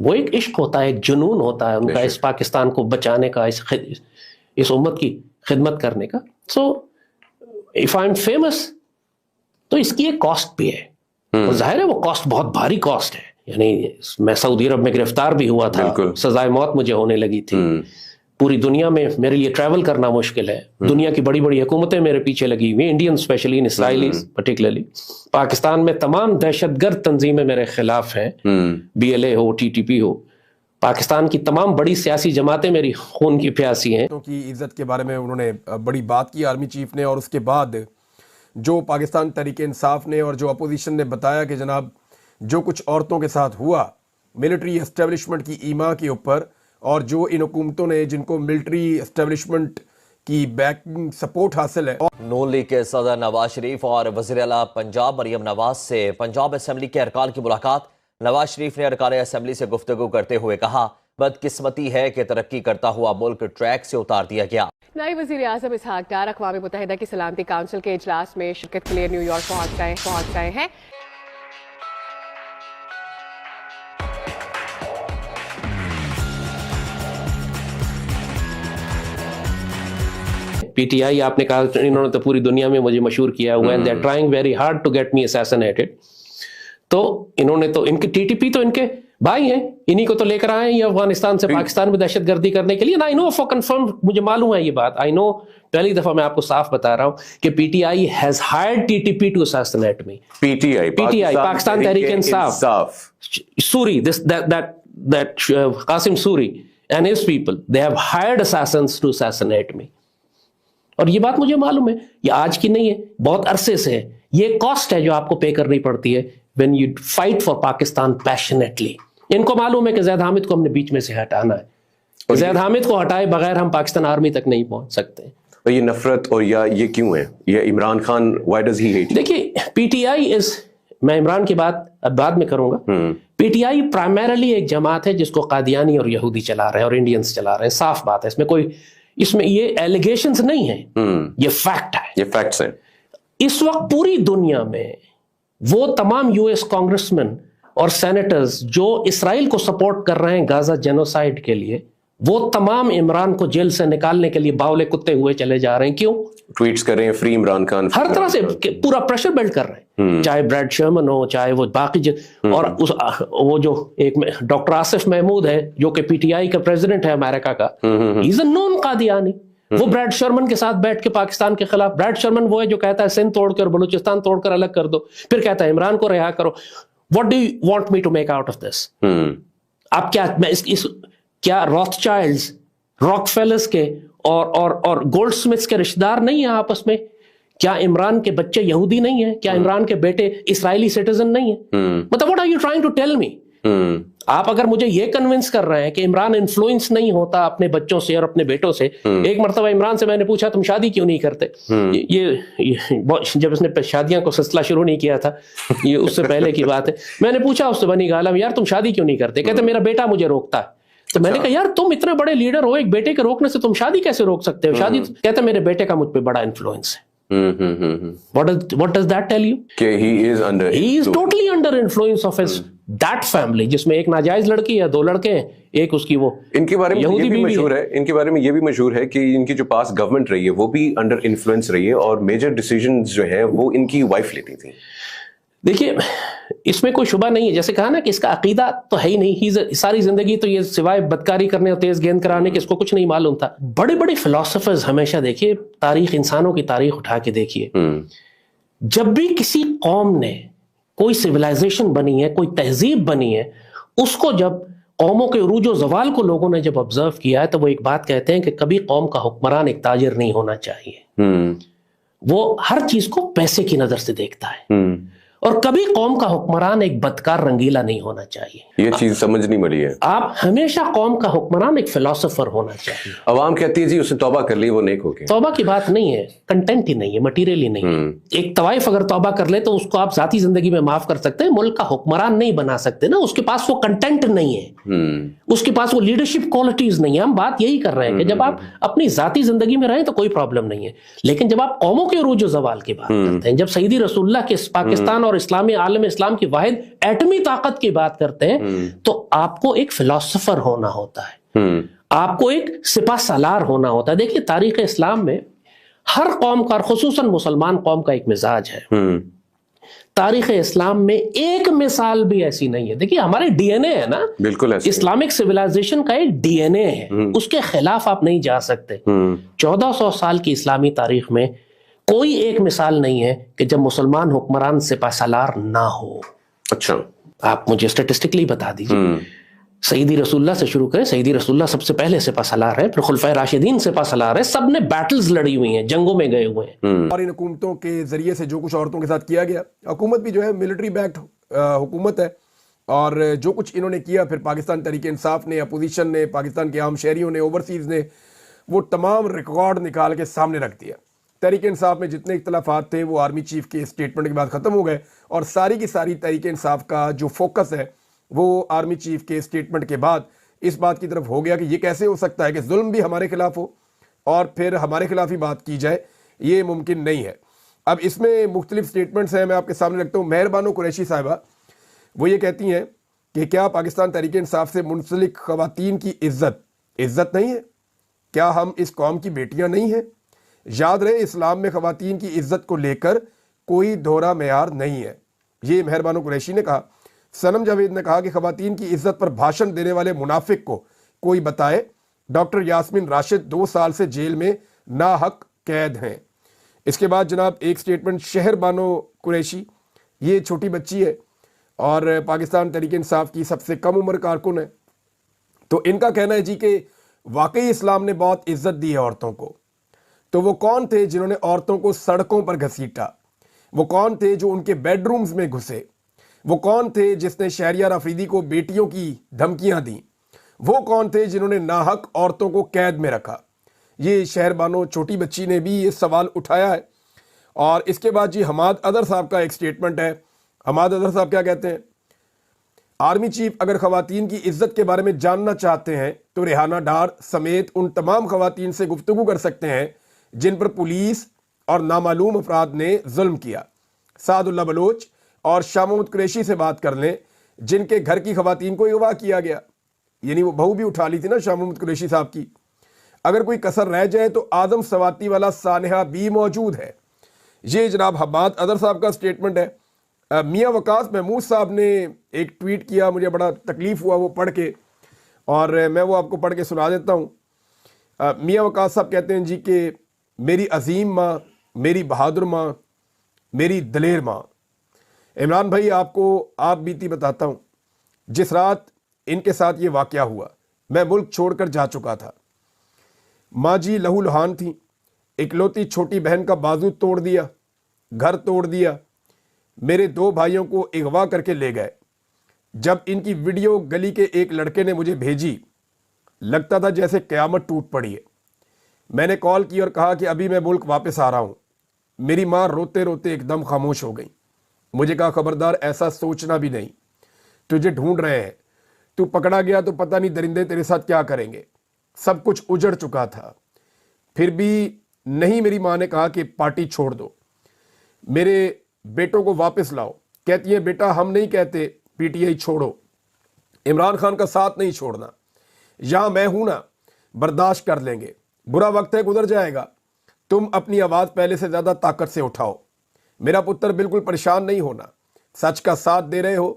وہ ایک عشق ہوتا ہے, ایک جنون ہوتا ہے ان کا اس پاکستان کو بچانے کا, اس امت کی خدمت کرنے کا. So if I am famous تو اس کی ایک کاسٹ بھی ہے, اور ظاہر ہے وہ کاسٹ بہت بھاری کاسٹ ہے. یعنی میں سعودی عرب میں گرفتار بھی ہوا تھا, سزائے موت مجھے ہونے لگی تھی. پوری دنیا میں میرے لیے ٹریول کرنا مشکل ہے. دنیا کی بڑی بڑی حکومتیں میرے پیچھے لگی ہوئی, Indian especially, Israelis particularly. Pakistan میں تمام دہشت گرد تنظیمیں میرے خلاف ہیں, BLA ہو, TTP ہو. پاکستان کی تمام بڑی سیاسی جماعتیں میری خون کی پیاسی ہیں. کی عزت کے بارے میں انہوں نے بڑی بات کی آرمی چیف نے, اور اس کے بعد جو پاکستان تحریک انصاف نے اور جو اپوزیشن نے بتایا کہ جناب جو کچھ عورتوں کے ساتھ ہوا ملٹری اسٹیبلشمنٹ کی ایما کے اوپر, اور جو ان حکومتوں نے جن کو ملٹری اسٹیبلشمنٹ کی بیکنگ سپورٹ حاصل ہے. نون لیگ کے صدر نواز شریف اور وزیر اعلیٰ پنجاب مریم نواز سے پنجاب اسمبلی کے ارکان کی ملاقات. نواز شریف نے ارکان اسمبلی سے گفتگو کرتے ہوئے کہا بدقسمتی ہے کہ ترقی کرتا ہوا ملک ٹریک سے اتار دیا گیا. نائب وزیر اعظم اسحاق ڈار اقوام متحدہ کی سلامتی کونسل کے اجلاس میں شرکت کے لیے نیو یارک پہنچ گئے ہیں. PTI آپ نے کہا, انہوں نے تو پوری دنیا میں مجھے مشہور کیا ہوا ہے. They are trying very hard to get me assassinated. تو انہوں نے تو ان کے TTP تو ان کے بھائی ہیں, انہی کو تو لے کر آئے ہیں یہ افغانستان سے پاکستان میں دہشت گردی کرنے کے لیے. I know for confirm, مجھے معلوم ہے یہ بات. I know, پہلی دفعہ میں آپ کو صاف بتا رہا ہوں کہ PTI has hired TTP to assassinate me. PTI Pakistan Tehreek Insaf, Suri, that Qasim Suri and his people, they have hired assassins to assassinate me. اور یہ بات مجھے معلوم ہے, یہ آج کی نہیں ہے, بہت عرصے سے ہے. یہ کاسٹ ہے جو آپ کو پے کرنی پڑتی ہے when you fight for Pakistan passionately. ان کو معلوم ہے کہ زید حامد کو ہم نے بیچ میں سے ہٹانا ہے. زید حامد کو ہٹائے بغیر ہم پاکستان آرمی تک نہیں پہنچ سکتے. یہ نفرت اور یہ کیوں ہے, یہ Imran Khan why does he hate? دیکھیے PTI میں عمران کی بات اب بعد میں کروں گا. PTI پرائمرلی ایک جماعت ہے جس کو قادیانی اور یہودی چلا رہے ہیں اور انڈینز چلا رہے ہیں. صاف بات ہے, اس میں یہ ایلیگیشنز نہیں ہیں, یہ فیکٹ ہے, یہ فیکٹس ہیں. اس وقت پوری دنیا میں وہ تمام US کانگریسمین اور سینیٹرز جو اسرائیل کو سپورٹ کر رہے ہیں غزہ جینوسائیڈ کے لیے, وہ تمام عمران کو جیل سے نکالنے کے لیے باولے کتے ہوئے چلے جا رہے ہیں. کیوں؟ ٹویٹس کر رہے ہیں فری عمران خان, ہر طرح سے پورا پریشر بلڈ کر رہے ہیں, چاہے بریڈ شرمن ہو, چاہے وہ باقی اور وہ جو ایک ڈاکٹر آصف محمود ہے جو کہ PTI کا پریزیڈنٹ ہے امریکہ کا, ہی از اے نون قادیانی. وہ بریڈ شرمن کے ساتھ بیٹھ کے پاکستان کے خلاف, بریڈ شرمن وہ ہے جو کہتا ہے سندھ توڑ کر بلوچستان توڑ کر الگ کر دو, پھر کہتا ہے عمران کو رہا کرو. What do you want me to make out of this? اب کیا میں کیا روتھ چائلڈز, راک فیلرز کے اور گولڈ سمتھس کے رشتہ دار نہیں ہیں آپس میں؟ کیا عمران کے بچے یہودی نہیں ہیں؟ کیا عمران کے بیٹے اسرائیلی سٹیزن نہیں ہیں؟ مطلب what are you trying to tell me? آپ اگر مجھے یہ کنونس کر رہے ہیں کہ عمران انفلوئنس نہیں ہوتا اپنے بچوں سے اور اپنے بیٹوں سے. ایک مرتبہ عمران سے میں نے پوچھا تم شادی کیوں نہیں کرتے, یہ جب اس نے شادیاں کو سلسلہ شروع نہیں کیا تھا, یہ اس سے پہلے کی بات ہے, میں نے پوچھا اس سے بنی گالم یار تم شادی کیوں نہیں کرتے؟ کہتے میرا بیٹا مجھے روکتا ہے. تو میں نے کہا یار تم اتنے بڑے لیڈر ہو, ایک بیٹے کے روکنے سے تم شادی کیسے روک سکتے ہو؟ شادی کہتے میرے بیٹے کا مجھ پہ بڑا انفلوئنس ہے. What does that tell you? He is totally under influence of that family, جس میں ایک ناجائز لڑکی ہے, 2 لڑکے ہیں, ایک اس کی وہ ان کے بارے میں یہ بھی مشہور ہے, ان کے بارے میں یہ بھی مشہور ہے کہ ان کی جو پاس گورنمنٹ رہی ہے وہ بھی انڈر انفلوئنس رہی ہے, اور میجر ڈیسیژنز جو ہے وہ ان کی وائف لیتی تھی. دیکھیے اس میں کوئی شبہ نہیں ہے, جیسے کہا نا کہ اس کا عقیدہ تو ہے ہی نہیں, ساری زندگی تو یہ سوائے بدکاری کرنے اور تیز گیند کرانے کے اس کو کچھ نہیں معلوم تھا. بڑے بڑے فلاسفرز ہمیشہ دیکھیے تاریخ, انسانوں کی تاریخ اٹھا کے دیکھیے, جب بھی کسی قوم نے کوئی سویلائزیشن بنی ہے, کوئی تہذیب بنی ہے, اس کو جب قوموں کے عروج و زوال کو لوگوں نے جب آبزرو کیا ہے تو وہ ایک بات کہتے ہیں کہ کبھی قوم کا حکمران ایک تاجر نہیں ہونا چاہیے, وہ ہر چیز کو پیسے کی نظر سے دیکھتا ہے, اور کبھی قوم کا حکمران ایک بدکار رنگیلا نہیں ہونا چاہیے. یہ چیز سمجھ نہیں ملی ہے. آپ ہمیشہ قوم کا حکمران ایک فلاسفر ہونا چاہیے. عوام کہتی ہے جی اس نے توبہ کر لی وہ نیک ہو گیا. توبہ کی بات نہیں ہے, کنٹینٹ ہی نہیں ہے, مٹیریل ہی نہیں ہے. ایک طوائف اگر توبہ کر لے تو اس کو آپ ذاتی زندگی میں معاف کر سکتے ہیں, ملک کا حکمران نہیں بنا سکتے نا, اس کے پاس وہ کنٹینٹ نہیں ہے, اس کے پاس وہ لیڈرشپ کوالٹیز نہیں ہے. ہم بات یہی کر رہے ہیں کہ جب آپ اپنی ذاتی زندگی میں رہیں تو کوئی پرابلم نہیں ہے, لیکن جب آپ قوموں کے عروج و زوال کی بات کرتے ہیں, جب سیدی رسول اللہ کے پاکستان اور اور اسلامی عالم اسلام کی واحد ایٹمی طاقت کی بات کرتے ہیں تو آپ کو ایک فلاسفر ہونا ہوتا ہے، آپ کو ایک سپہ سالار ہونا ہوتا ہے. دیکھیے تاریخ اسلام میں ہر قوم کا اور خصوصاً مسلمان قوم کا ایک مزاج ہے. تاریخ اسلام میں ایک مثال بھی ایسی نہیں ہے. دیکھیے ہمارے ڈی این اے ہے نا، بالکل اسلامک سویلائزیشن کا ایک ڈی این اے ہے، اس کے خلاف آپ نہیں جا سکتے. 1400 سال کی اسلامی تاریخ میں کوئی ایک مثال نہیں ہے کہ جب مسلمان حکمران سپہ سالار نہ ہو. اچھا آپ مجھے اسٹیٹسٹکلی بتا دیجیے. سیدی رسول اللہ سے شروع کریں. سیدی رسول اللہ سب سے پہلے سپہ سالار ہے، پھر خلفائے راشدین سپہ سالار ہے. سب نے بیٹلز لڑی ہوئی ہیں، جنگوں میں گئے ہوئے ہیں. اور ان حکومتوں کے ذریعے سے جو کچھ عورتوں کے ساتھ کیا گیا، حکومت بھی جو ہے ملٹری بیکڈ حکومت ہے، اور جو کچھ انہوں نے کیا پھر پاکستان تحریک انصاف نے، اپوزیشن نے، پاکستان کے عام شہریوں نے، اوورسیز نے وہ تمام ریکارڈ نکال کے سامنے رکھ دیا. تحریک انصاف میں جتنے اختلافات تھے وہ آرمی چیف کے اسٹیٹمنٹ کے بعد ختم ہو گئے، اور ساری کی ساری تحریک انصاف کا جو فوکس ہے وہ آرمی چیف کے اسٹیٹمنٹ کے بعد اس بات کی طرف ہو گیا کہ یہ کیسے ہو سکتا ہے کہ ظلم بھی ہمارے خلاف ہو اور پھر ہمارے خلاف ہی بات کی جائے، یہ ممکن نہیں ہے. اب اس میں مختلف سٹیٹمنٹس ہیں، میں آپ کے سامنے رکھتا ہوں. مہر بانو قریشی صاحبہ وہ یہ کہتی ہیں کہ کیا پاکستان تحریک انصاف سے منسلک خواتین کی عزت نہیں ہے؟ کیا ہم اس قوم کی بیٹیاں نہیں ہیں؟ یاد رہے اسلام میں خواتین کی عزت کو لے کر کوئی دھورا معیار نہیں ہے. یہ مہر بانو قریشی نے کہا. صنم جاوید نے کہا کہ خواتین کی عزت پر بھاشن دینے والے منافق کو کوئی بتائے. ڈاکٹر یاسمین راشد 2 سال سے جیل میں ناحق قید ہیں. اس کے بعد جناب ایک سٹیٹمنٹ شہر بانو قریشی، یہ چھوٹی بچی ہے اور پاکستان تحریک انصاف کی سب سے کم عمر کارکن ہے. تو ان کا کہنا ہے جی کہ واقعی اسلام نے بہت عزت دی ہے عورتوں کو. تو وہ کون تھے جنہوں نے عورتوں کو سڑکوں پر گھسیٹا؟ وہ کون تھے جو ان کے بیڈ رومز میں گھسے؟ وہ کون تھے جس نے شہریار آفریدی کو بیٹیوں کی دھمکیاں دیں؟ وہ کون تھے جنہوں نے ناحق عورتوں کو قید میں رکھا؟ یہ شہر بانو چھوٹی بچی نے بھی یہ سوال اٹھایا ہے. اور اس کے بعد جی حماد اظہر صاحب کا ایک سٹیٹمنٹ ہے. حماد اظہر صاحب کیا کہتے ہیں؟ آرمی چیف اگر خواتین کی عزت کے بارے میں جاننا چاہتے ہیں تو ریحانہ ڈار سمیت ان تمام خواتین سے گفتگو کر سکتے ہیں جن پر پولیس اور نامعلوم افراد نے ظلم کیا. سعد اللہ بلوچ اور شاہ محمود قریشی سے بات کر لیں جن کے گھر کی خواتین کو اغوا کیا گیا. یعنی وہ بہو بھی اٹھا لی تھی نا شاہ محمود قریشی صاحب کی. اگر کوئی کسر رہ جائے تو آدم سواتی والا سانحہ بھی موجود ہے. یہ جناب حماد اظہر صاحب کا سٹیٹمنٹ ہے. میاں وقاص محمود صاحب نے ایک ٹویٹ کیا، مجھے بڑا تکلیف ہوا وہ پڑھ کے، اور میں وہ آپ کو پڑھ کے سنا دیتا ہوں. میاں وقاص صاحب کہتے ہیں جی کہ میری عظیم ماں، میری بہادر ماں، میری دلیر ماں. عمران بھائی آپ کو آپ بیتی بتاتا ہوں. جس رات ان کے ساتھ یہ واقعہ ہوا میں ملک چھوڑ کر جا چکا تھا. ماں جی لہو لہان تھیں. اکلوتی چھوٹی بہن کا بازو توڑ دیا، گھر توڑ دیا. میرے 2 بھائیوں کو اغوا کر کے لے گئے. جب ان کی ویڈیو گلی کے ایک لڑکے نے مجھے بھیجی لگتا تھا جیسے قیامت ٹوٹ پڑی ہے. میں نے کال کی اور کہا کہ ابھی میں ملک واپس آ رہا ہوں. میری ماں روتے روتے ایک دم خاموش ہو گئی. مجھے کہا خبردار ایسا سوچنا بھی نہیں، تجھے ڈھونڈ رہے ہیں، تو پکڑا گیا تو پتہ نہیں درندے تیرے ساتھ کیا کریں گے. سب کچھ اجڑ چکا تھا. پھر بھی نہیں، میری ماں نے کہا کہ پارٹی چھوڑ دو، میرے بیٹوں کو واپس لاؤ. کہتی ہیں بیٹا ہم نہیں کہتے پی ٹی آئی چھوڑو، عمران خان کا ساتھ نہیں چھوڑنا. یہاں میں ہوں نا، برداشت کر لیں گے، برا وقت ہے گزر جائے گا. تم اپنی آواز پہلے سے زیادہ طاقت سے اٹھاؤ. میرا پتر بالکل پریشان نہیں ہونا. سچ کا ساتھ دے رہے ہو